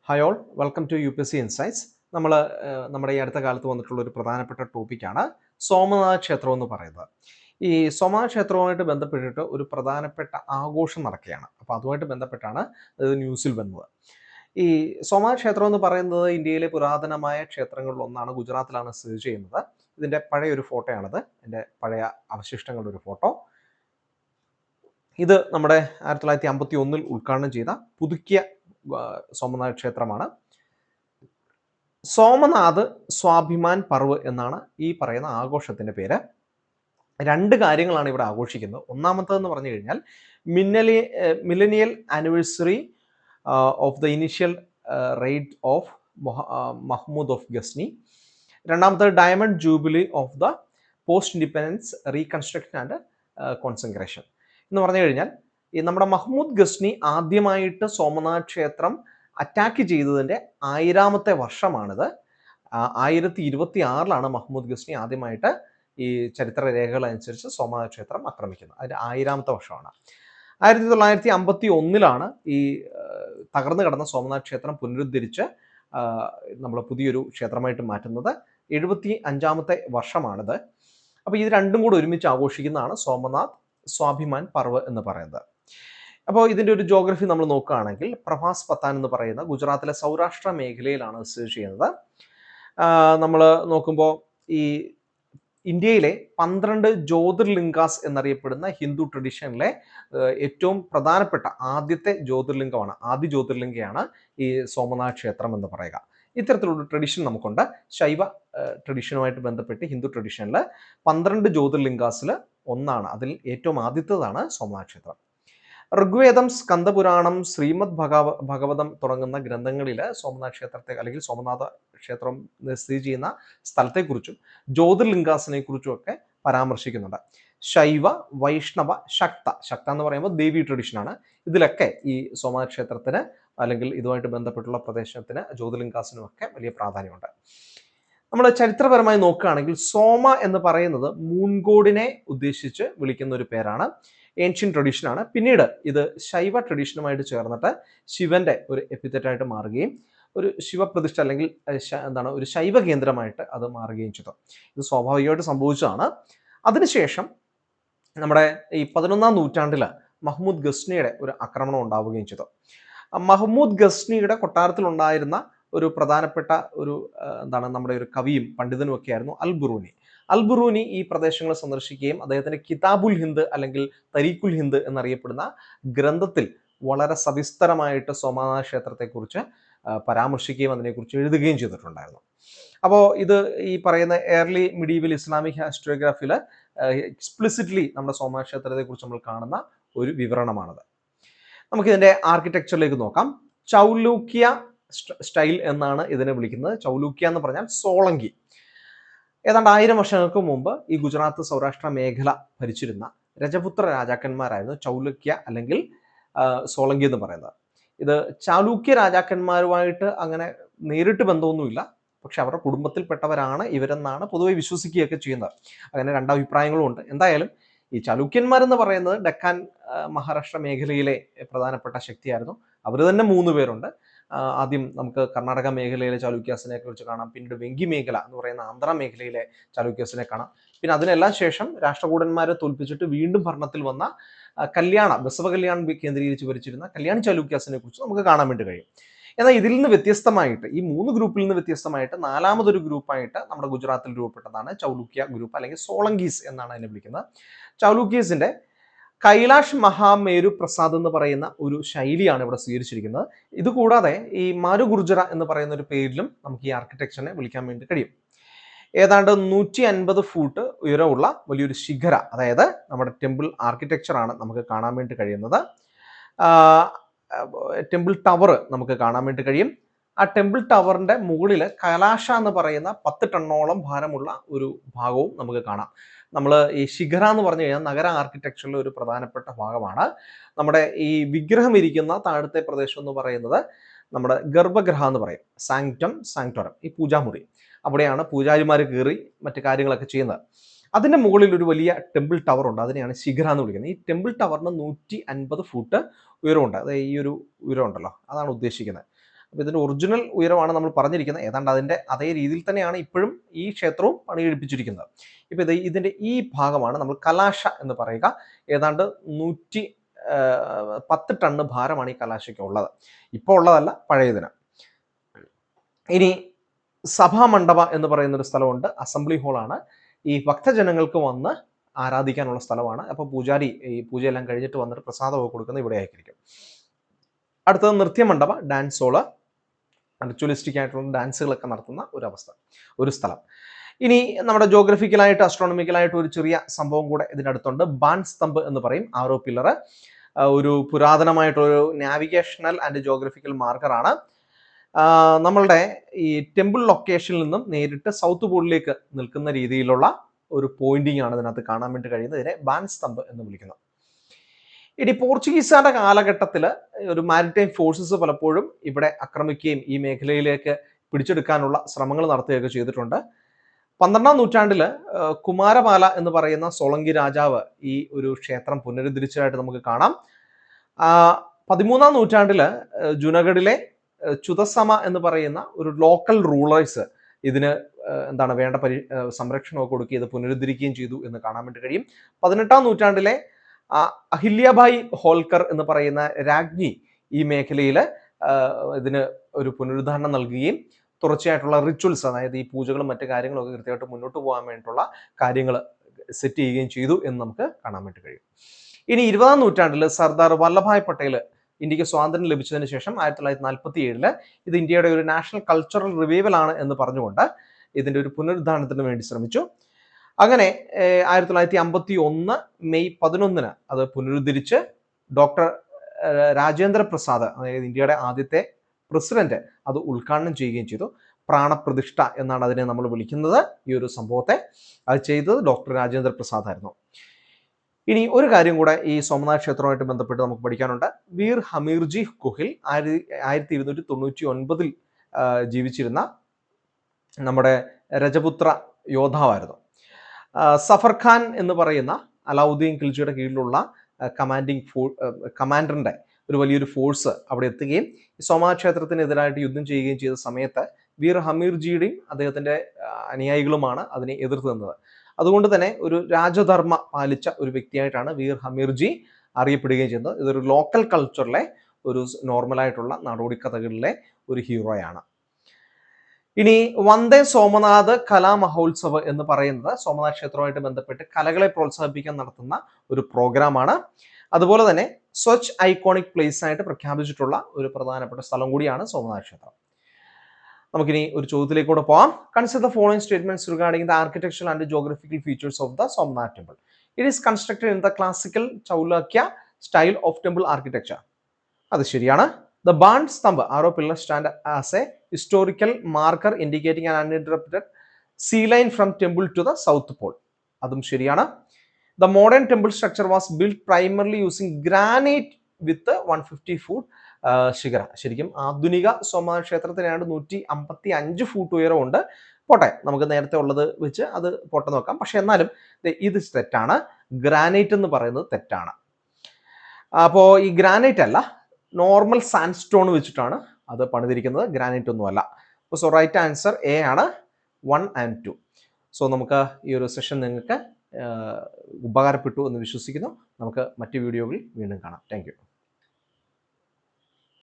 Hi all, welcome to UPSC insights. നമ്മൾ നമ്മുടെ ഈ അടുത്ത കാലത്ത് വന്നിട്ടുള്ള ഒരു പ്രധാനപ്പെട്ട ടോപ്പിക്കാണ് സോമനാഥ ക്ഷേത്രം എന്ന് പറയുന്നത്. ഈ സോമനാഥ ക്ഷേത്രവുമായിട്ട് ബന്ധപ്പെട്ടിട്ട് ഒരു പ്രധാനപ്പെട്ട ആഘോഷം നടക്കുകയാണ്. അപ്പോൾ അതുമായിട്ട് ബന്ധപ്പെട്ടാണ് ഇത് ന്യൂസിൽ വന്നത്. ഈ സോമനാഥ ക്ഷേത്രം എന്ന് പറയുന്നത് ഇന്ത്യയിലെ പുരാതനമായ ക്ഷേത്രങ്ങളിൽ ഒന്നാണ്. ഗുജറാത്തിലാണ് സ്ഥിതി ചെയ്യുന്നത്. ഇതിൻ്റെ പഴയ ഒരു ഫോട്ടോയാണിത്, ഇതിൻ്റെ പഴയ അവശിഷ്ടങ്ങളുടെ ഒരു ഫോട്ടോ. ഇത് നമ്മുടെ 1951 ഉദ്ഘാടനം ചെയ്ത പുതുക്കിയ സോമനാഥ ക്ഷേത്രമാണ്. സോമനാഥ് സ്വാഭിമാൻ പർവ് എന്നാണ് ഈ പറയുന്ന ആഘോഷത്തിന്റെ പേര്. രണ്ട് കാര്യങ്ങളാണ് ഇവിടെ ആഘോഷിക്കുന്നത്. ഒന്നാമത്തേതെന്ന് പറഞ്ഞു കഴിഞ്ഞാൽ millennial anniversary of the initial raid of Mahmud of Ghazni. രണ്ടാമത്തേത് diamond jubilee of the post independence reconstruction and concentration എന്ന് പറഞ്ഞു കഴിഞ്ഞാൽ ഈ നമ്മുടെ മഹ്മൂദ് ഗസ്നി ആദ്യമായിട്ട് സോമനാഥ് ക്ഷേത്രം അറ്റാക്ക് ചെയ്തതിൻ്റെ 1000ാമത്തെ വർഷമാണിത്. 1026 മഹ്മൂദ് ഗസ്നി ആദ്യമായിട്ട് ഈ ചരിത്ര രേഖകൾ അനുസരിച്ച് സോമനാഥ് ക്ഷേത്രം ആക്രമിക്കുന്നത്. അതിൻ്റെ 1000ാമത്തെ വർഷമാണ്. 1951 ഈ തകർന്നു കിടന്ന സോമനാഥ് ക്ഷേത്രം പുനരുദ്ധരിച്ച് നമ്മൾ പുതിയൊരു ക്ഷേത്രമായിട്ട് മാറ്റുന്നത്. 75ാമത്തെ വർഷമാണിത്. അപ്പോൾ ഇത് രണ്ടും കൂടെ ഒരുമിച്ച് ആഘോഷിക്കുന്നതാണ് സോമനാഥ് സ്വാഭിമാൻ പർവ് എന്ന് പറയുന്നത്. അപ്പോൾ ഇതിൻ്റെ ഒരു ജോഗ്രഫി നമ്മൾ നോക്കുകയാണെങ്കിൽ പ്രഭാസ് പത്താൻ എന്ന് പറയുന്ന ഗുജറാത്തിലെ സൗരാഷ്ട്ര മേഖലയിലാണ് സ്ഥിതി ചെയ്യുന്നത്. നമ്മൾ നോക്കുമ്പോൾ ഈ ഇന്ത്യയിലെ 12 ജ്യോതിർലിംഗാസ് എന്നറിയപ്പെടുന്ന ഹിന്ദു ട്രഡീഷനിലെ ഏറ്റവും പ്രധാനപ്പെട്ട ആദ്യത്തെ ജ്യോതിർലിംഗമാണ്, ആദ്യ ജ്യോതിർലിംഗയാണ് ഈ സോമനാഥ് ക്ഷേത്രം എന്ന് പറയുക. ഇത്തരത്തിലുള്ള ട്രഡീഷൻ നമുക്കുണ്ട്. ശൈവ ട്രഡീഷനുമായിട്ട് ബന്ധപ്പെട്ട് ഹിന്ദു ട്രഡീഷനിൽ 12 ജ്യോതിർലിംഗാസിൽ ഒന്നാണ്. അതിൽ ഏറ്റവും ആദ്യത്തേതാണ് സോമനാഥ് ക്ഷേത്രം. ഋഗ്വേദം, സ്കന്ദപുരാണം, ശ്രീമദ് ഭഗവതം തുടങ്ങുന്ന ഗ്രന്ഥങ്ങളിൽ സോമനാഥ ക്ഷേത്രത്തെ അല്ലെങ്കിൽ സോമനാഥ ക്ഷേത്രം സ്ഥിതി ചെയ്യുന്ന സ്ഥലത്തെക്കുറിച്ചും ജ്യോതിർലിംഗാസിനെ കുറിച്ചും ഒക്കെ പരാമർശിക്കുന്നുണ്ട്. ശൈവ, വൈഷ്ണവ, ശക്ത എന്ന് പറയുമ്പോൾ ദേവി ട്രഡീഷനാണ്. ഇതിലൊക്കെ ഈ സോമനാഥ ക്ഷേത്രത്തിന് അല്ലെങ്കിൽ ഇതുമായിട്ട് ബന്ധപ്പെട്ടുള്ള പ്രദേശത്തിന് ജ്യോതിർലിംഗാസിനും ഒക്കെ വലിയ പ്രാധാന്യമുണ്ട്. നമ്മൾ ചരിത്രപരമായി നോക്കുകയാണെങ്കിൽ സോമ എന്ന് പറയുന്നത് മൂൺഗോഡിനെ ഉദ്ദേശിച്ച് വിളിക്കുന്ന ഒരു പേരാണ്. ഏൻഷ്യൻ ട്രഡീഷനാണ്. പിന്നീട് ഇത് ശൈവ ട്രഡീഷനുമായിട്ട് ചേർന്നിട്ട് ശിവന്റെ ഒരു എപ്പിത്തറ്റായിട്ട് മാറുകയും ഒരു ശിവപ്രതിഷ്ഠ അല്ലെങ്കിൽ ഒരു ശൈവ കേന്ദ്രമായിട്ട് അത് മാറുകയും ചെയ്തു. ഇത് സ്വാഭാവികമായിട്ട് സംഭവിച്ചതാണ്. അതിനുശേഷം നമ്മുടെ ഈ 11ാം നൂറ്റാണ്ടിൽ മഹ്മൂദ് ഗസ്നിയുടെ ഒരു ആക്രമണം ഉണ്ടാവുകയും ചെയ്തു. മഹ്മൂദ് ഗസ്നിയുടെ കൊട്ടാരത്തിലുണ്ടായിരുന്ന ഒരു പ്രധാനപ്പെട്ട ഒരു നമ്മുടെ ഒരു കവിയും പണ്ഡിതനും ഒക്കെ ആയിരുന്നു അൽ ബുറൂനി ഈ പ്രദേശങ്ങൾ സന്ദർശിക്കുകയും അദ്ദേഹത്തിന്റെ കിതാബുൽ ഹിന്ദ് അല്ലെങ്കിൽ തരീഖുൽ ഹിന്ദ് എന്നറിയപ്പെടുന്ന ഗ്രന്ഥത്തിൽ വളരെ സവിസ്തരമായിട്ട് സോമനാഥ ക്ഷേത്രത്തെക്കുറിച്ച് പരാമർശിക്കുകയും അതിനെക്കുറിച്ച് എഴുതുകയും ചെയ്തിട്ടുണ്ടായിരുന്നു. അപ്പോൾ ഇത് ഈ പറയുന്ന ഏർലി മിഡീവൽ ഇസ്ലാമിക് ഹിസ്റ്റോഗ്രാഫിയിൽ എക്സ്പ്ലിസിറ്റ്ലി നമ്മുടെ സോമനാഥ ക്ഷേത്രത്തെക്കുറിച്ച് നമ്മൾ കാണുന്ന ഒരു വിവരണമാണത്. നമുക്കിതിൻ്റെ ആർക്കിടെക്ചറിലേക്ക് നോക്കാം. ചൗലൂക്യ സ്റ്റൈൽ എന്നാണ് ഇതിനെ വിളിക്കുന്നത്. ചൗലൂക്യ എന്ന് പറഞ്ഞാൽ സോളങ്കി. ഏതാണ്ട് 1000 വർഷങ്ങൾക്ക് മുമ്പ് ഈ ഗുജറാത്ത് സൗരാഷ്ട്ര മേഖല ഭരിച്ചിരുന്ന രജപുത്ര രാജാക്കന്മാരായിരുന്നു ചൗലുക്യ അല്ലെങ്കിൽ സോളങ്കി എന്ന് പറയുന്നത്. ഇത് ചാലൂക്യ രാജാക്കന്മാരുമായിട്ട് അങ്ങനെ നേരിട്ട് ബന്ധമൊന്നുമില്ല, പക്ഷെ അവരുടെ കുടുംബത്തിൽപ്പെട്ടവരാണ് ഇവരെന്നാണ് പൊതുവെ വിശ്വസിക്കുകയൊക്കെ ചെയ്യുന്നത്. അങ്ങനെ രണ്ടഭിപ്രായങ്ങളും ഉണ്ട്. എന്തായാലും ഈ ചാലൂക്യന്മാരെന്ന് പറയുന്നത് ഡെക്കാൻ മഹാരാഷ്ട്ര മേഖലയിലെ പ്രധാനപ്പെട്ട ശക്തിയായിരുന്നു. അവർ തന്നെ 3 പേരുണ്ട്. ആദ്യം നമുക്ക് കർണാടക മേഖലയിലെ ചാലൂക്യാസിനെ കുറിച്ച് കാണാം. പിന്നീട് വെങ്കി മേഖല എന്ന് പറയുന്ന ആന്ധ്ര മേഖലയിലെ ചാലൂക്യാസിനെ കാണാം. പിന്നെ അതിനെല്ലാം ശേഷം രാഷ്ട്രകൂടന്മാരെ തോൽപ്പിച്ചിട്ട് വീണ്ടും ഭരണത്തിൽ വന്ന ബസവ കല്യാൺ കേന്ദ്രീകരിച്ച് ഭരിച്ചിരുന്ന കല്യാണി ചാലൂക്യാസിനെ കുറിച്ച് നമുക്ക് കാണാൻ വേണ്ടി കഴിയും. എന്നാൽ ഇതിൽ നിന്ന് വ്യത്യസ്തമായിട്ട്, ഈ 3 ഗ്രൂപ്പിൽ നിന്ന് വ്യത്യസ്തമായിട്ട് 4മതൊരു ഗ്രൂപ്പായിട്ട് നമ്മുടെ ഗുജറാത്തിൽ രൂപപ്പെട്ടതാണ് ചൗലൂക്യ ഗ്രൂപ്പ് അല്ലെങ്കിൽ സോളങ്കീസ് എന്നാണ് അതിനെ വിളിക്കുന്നത്. ചൗലൂക്യസിന്റെ കൈലാഷ് മഹാമേരു പ്രസാദ് എന്ന് പറയുന്ന ഒരു ശൈലിയാണ് ഇവിടെ സ്വീകരിച്ചിരിക്കുന്നത്. ഇതുകൂടാതെ ഈ മാരു ഗുർജറ എന്ന് പറയുന്ന ഒരു പേരിലും നമുക്ക് ഈ ആർക്കിടെക്ചറിനെ വിളിക്കാൻ വേണ്ടി കഴിയും. ഏതാണ്ട് 150 ഫൂട്ട് ഉയരമുള്ള വലിയൊരു ശിഖര, അതായത് നമ്മുടെ ടെമ്പിൾ ആർക്കിടെക്ചറാണ് നമുക്ക് കാണാൻ വേണ്ടി കഴിയുന്നത്. ടെമ്പിൾ ടവർ നമുക്ക് കാണാൻ വേണ്ടി കഴിയും. ആ ടെമ്പിൾ ടവറിന്റെ മുകളിൽ കൈലാഷ എന്ന് പറയുന്ന 10 ടണ്ണോളം ഭാരമുള്ള ഒരു ഭാഗവും നമുക്ക് കാണാം. നമ്മൾ ഈ ശിഖര എന്ന് പറഞ്ഞു കഴിഞ്ഞാൽ നഗര ആർക്കിടെക്ചറിലെ ഒരു പ്രധാനപ്പെട്ട ഭാഗമാണ്. നമ്മുടെ ഈ വിഗ്രഹം ഇരിക്കുന്ന താഴത്തെ പ്രദേശം എന്ന് പറയുന്നത് നമ്മുടെ ഗർഭഗൃഹ എന്ന് പറയും, സാങ്ക്ടോറം, ഈ പൂജാമുറി. അവിടെയാണ് പൂജാരിമാർ കയറി മറ്റു കാര്യങ്ങളൊക്കെ ചെയ്യുന്നത്. അതിൻ്റെ മുകളിൽ ഒരു വലിയ ടെമ്പിൾ ടവർ ഉണ്ട്, അതിനെയാണ് ശിഖര എന്ന് വിളിക്കുന്നത്. ഈ ടെമ്പിൾ ടവറിന് 150 ഫൂട്ട് ഉയരമുണ്ട്. അതായത് ഈ ഒരു ഉയരം ഉണ്ടല്ലോ, അതാണ് ഉദ്ദേശിക്കുന്നത്. അപ്പോൾ ഇതിൻ്റെ ഒറിജിനൽ ഉയരമാണ് നമ്മൾ പറഞ്ഞിരിക്കുന്നത്. ഏതാണ്ട് അതിൻ്റെ അതേ രീതിയിൽ തന്നെയാണ് ഇപ്പോഴും ഈ ക്ഷേത്രവും പണി കഴിപ്പിച്ചിരിക്കുന്നത്. ഇപ്പോൾ ഇതിൻ്റെ ഈ ഭാഗമാണ് നമ്മൾ കലാശ എന്ന് പറയുക. ഏതാണ്ട് 110 ടണ്ണ് ഭാരമാണ് ഈ കലാശയ്ക്ക് ഉള്ളത്. ഇപ്പോൾ ഉള്ളതല്ല, പഴയതിന്. ഇനി സഭാമണ്ഡപ എന്ന് പറയുന്നൊരു സ്ഥലമുണ്ട്. അസംബ്ലി ഹാളാണ്. ഈ ഭക്തജനങ്ങൾക്ക് വന്ന് ആരാധിക്കാനുള്ള സ്ഥലമാണ്. അപ്പോൾ പൂജാരി ഈ പൂജയെല്ലാം കഴിഞ്ഞിട്ട് വന്നിട്ട് പ്രസാദമൊക്കെ കൊടുക്കുന്നത് ഇവിടെ ആയിരിക്കും. അടുത്തത് നൃത്യമണ്ഡപ, ഡാൻസ് ഹോള്, റിച്വലിസ്റ്റിക് ആയിട്ടുള്ള ഡാൻസുകളൊക്കെ നടത്തുന്ന ഒരു സ്ഥലം. ഇനി നമ്മുടെ ജോഗ്രഫിക്കലായിട്ട് അസ്ട്രോണമിക്കലായിട്ട് ഒരു ചെറിയ സംഭവം കൂടെ ഇതിനടുത്തുണ്ട്. ബാൻ സ്തംഭ് എന്ന് പറയും. ആരോ പില്ലർ ഒരു പുരാതനമായിട്ടൊരു നാവിഗേഷണൽ ആൻഡ് ജോഗ്രഫിക്കൽ മാർക്കറാണ്. നമ്മളുടെ ഈ ടെമ്പിൾ ലൊക്കേഷനിൽ നിന്നും നേരിട്ട് സൗത്ത് പോളിലേക്ക് നിൽക്കുന്ന രീതിയിലുള്ള ഒരു പോയിന്റിംഗ് ആണ് ഇതിനകത്ത് കാണാൻ വേണ്ടി കഴിയുന്നത്. ഇതിനെ ബാൻ സ്തംഭ് എന്ന് വിളിക്കുന്നു. ഇനി പോർച്ചുഗീസുകാരുടെ കാലഘട്ടത്തിൽ ഒരു മാരിടൈം ഫോഴ്സസ് പലപ്പോഴും ഇവിടെ ആക്രമിക്കുകയും ഈ മേഖലയിലേക്ക് പിടിച്ചെടുക്കാനുള്ള ശ്രമങ്ങൾ നടത്തുകയൊക്കെ ചെയ്തിട്ടുണ്ട്. 12ാം നൂറ്റാണ്ടിൽ കുമാരപാല എന്ന് പറയുന്ന സോളങ്കി രാജാവ് ഈ ഒരു ക്ഷേത്രം പുനരുദ്ധരിച്ചതായിട്ട് നമുക്ക് കാണാം. 13ാം നൂറ്റാണ്ടിൽ ജുനഗഡിലെ ചുതസമ എന്ന് പറയുന്ന ഒരു ലോക്കൽ റൂളേഴ്സ് ഇതിന് വേണ്ട സംരക്ഷണമൊക്കെ കൊടുക്കുക, ഇത് പുനരുദ്ധരിക്കുകയും ചെയ്തു എന്ന് കാണാൻ വേണ്ടി കഴിയും. 18ാം നൂറ്റാണ്ടിലെ അഹില്യഭായ് ഹോൾക്കർ എന്ന് പറയുന്ന രാജ്ഞി ഈ മേഖലയിൽ ഇതിന് ഒരു പുനരുദ്ധാരണം നൽകുകയും തുടർച്ചയായിട്ടുള്ള റിച്വൽസ്, അതായത് ഈ പൂജകളും മറ്റു കാര്യങ്ങളൊക്കെ കൃത്യമായിട്ട് മുന്നോട്ട് പോകാൻ വേണ്ടിയിട്ടുള്ള കാര്യങ്ങൾ സെറ്റ് ചെയ്യുകയും ചെയ്തു എന്ന് നമുക്ക് കാണാൻ വേണ്ടി കഴിയും. ഇനി 20ാം നൂറ്റാണ്ടിൽ സർദാർ വല്ലഭായ് പട്ടേൽ ഇന്ത്യക്ക് സ്വാതന്ത്ര്യം ലഭിച്ചതിന് ശേഷം 1947 ഇത് ഇന്ത്യയുടെ ഒരു നാഷണൽ കൾച്ചറൽ റിവൈവൽ ആണ് എന്ന് പറഞ്ഞുകൊണ്ട് ഇതിൻ്റെ ഒരു പുനരുദ്ധാരണത്തിന് വേണ്ടി ശ്രമിച്ചു. അങ്ങനെ 1951 മെയ് 11 അത് പുനരുദ്ധരിച്ച് ഡോക്ടർ രാജേന്ദ്ര പ്രസാദ്, അതായത് ഇന്ത്യയുടെ ആദ്യത്തെ പ്രസിഡന്റ്, അത് ഉദ്ഘാടനം ചെയ്യുകയും ചെയ്തു. പ്രാണപ്രതിഷ്ഠ എന്നാണ് അതിനെ നമ്മൾ വിളിക്കുന്നത്. ഈ ഒരു സംഭവത്തെ അത് ചെയ്തത് ഡോക്ടർ രാജേന്ദ്ര പ്രസാദ് ആയിരുന്നു. ഇനി ഒരു കാര്യം കൂടെ ഈ സോമനാഥ് ക്ഷേത്രവുമായിട്ട് ബന്ധപ്പെട്ട് നമുക്ക് പഠിക്കാനുണ്ട്. വീർ ഹമീർജി ഗുഹിൽ 1299 ജീവിച്ചിരുന്ന നമ്മുടെ രജപുത്ര യോദ്ധാവായിരുന്നു. സഫർ ഖാൻ എന്ന് പറയുന്ന അലാവുദ്ദീൻ ഖിൽജിയുടെ കീഴിലുള്ള കമാൻഡറിന്റെ ഒരു വലിയൊരു ഫോഴ്സ് അവിടെ എത്തുകയും സോമനാഥ് ക്ഷേത്രത്തിനെതിരായിട്ട് യുദ്ധം ചെയ്യുകയും ചെയ്ത സമയത്ത് വീർ ഹമീർജിയുടെയും അദ്ദേഹത്തിന്റെ അനുയായികളുമാണ് അതിനെ എതിർത്ത് നിന്നത്. അതുകൊണ്ട് തന്നെ ഒരു രാജധർമ്മ പാലിച്ച ഒരു വ്യക്തിയായിട്ടാണ് വീർ ഹമീർജി അറിയപ്പെടുകയും ചെയ്യുന്നത്. ഇതൊരു ലോക്കൽ കൾച്ചറിലെ ഒരു നോർമലായിട്ടുള്ള നാടോടിക്കഥകളിലെ ഒരു ഹീറോയാണ്. ഇനി വന്ദേ സോമനാഥ് കലാ മഹോത്സവ് എന്ന് പറയുന്നത് സോമനാഥ് ക്ഷേത്രവുമായിട്ട് ബന്ധപ്പെട്ട് കലകളെ പ്രോത്സാഹിപ്പിക്കാൻ നടത്തുന്ന ഒരു പ്രോഗ്രാമാണ്. അതുപോലെ തന്നെ സ്വച്ഛ് ഐക്കോണിക് പ്ലേസ് ആയിട്ട് പ്രഖ്യാപിച്ചിട്ടുള്ള ഒരു പ്രധാനപ്പെട്ട സ്ഥലം കൂടിയാണ് സോമനാഥ് ക്ഷേത്രം. നമുക്കിനി ഒരു ചോദ്യത്തിലേക്ക് കൂടെ പോകാം. Consider the following statements regarding the architectural and geographical features of the Somnath temple. It is constructed in the classical Chaulukya style of temple architecture. അത് ശരിയാണ്. The Baan Stambh arrow pillar stand as a historical marker indicating an uninterrupted sea line from temple to the south pole. അതും ശരിയാണ്. The modern temple structure was built primarily using granite with 150 foot ശിഖര. ശരിക്കും ആധുനിക Somnath ക്ഷേത്രത്തിനാണ് 155 foot ഉയരമുണ്ട്. പോട്ടെ, നമുക്ക് നേരത്തെ ഉള്ളത് വെച്ച് അത് പോട്ടെ നോക്കാം. പക്ഷെ എന്നാലും ഇത് തെറ്റാണ്. ഗ്രാനൈറ്റ് എന്ന് പറയുന്നത് തെറ്റാണ്. അപ്പോൾ ഈ ഗ്രാനൈറ്റ് അല്ല, നോർമൽ സാൻഡ് സ്റ്റോൺ വെച്ചിട്ടാണ് അത് പണിതിരിക്കുന്നത്. ഗ്രാനൈറ്റ് ഒന്നും അല്ല. സോ റൈറ്റ് ആൻസർ എ ആണ്, 1 and 2. സോ നമുക്ക് ഈ ഒരു സെഷൻ നിങ്ങൾക്ക് ഉപകാരപ്പെട്ടു എന്ന് വിശ്വസിക്കുന്നു. നമുക്ക് മറ്റ് വീഡിയോകളിൽ വീണ്ടും കാണാം. Thank you.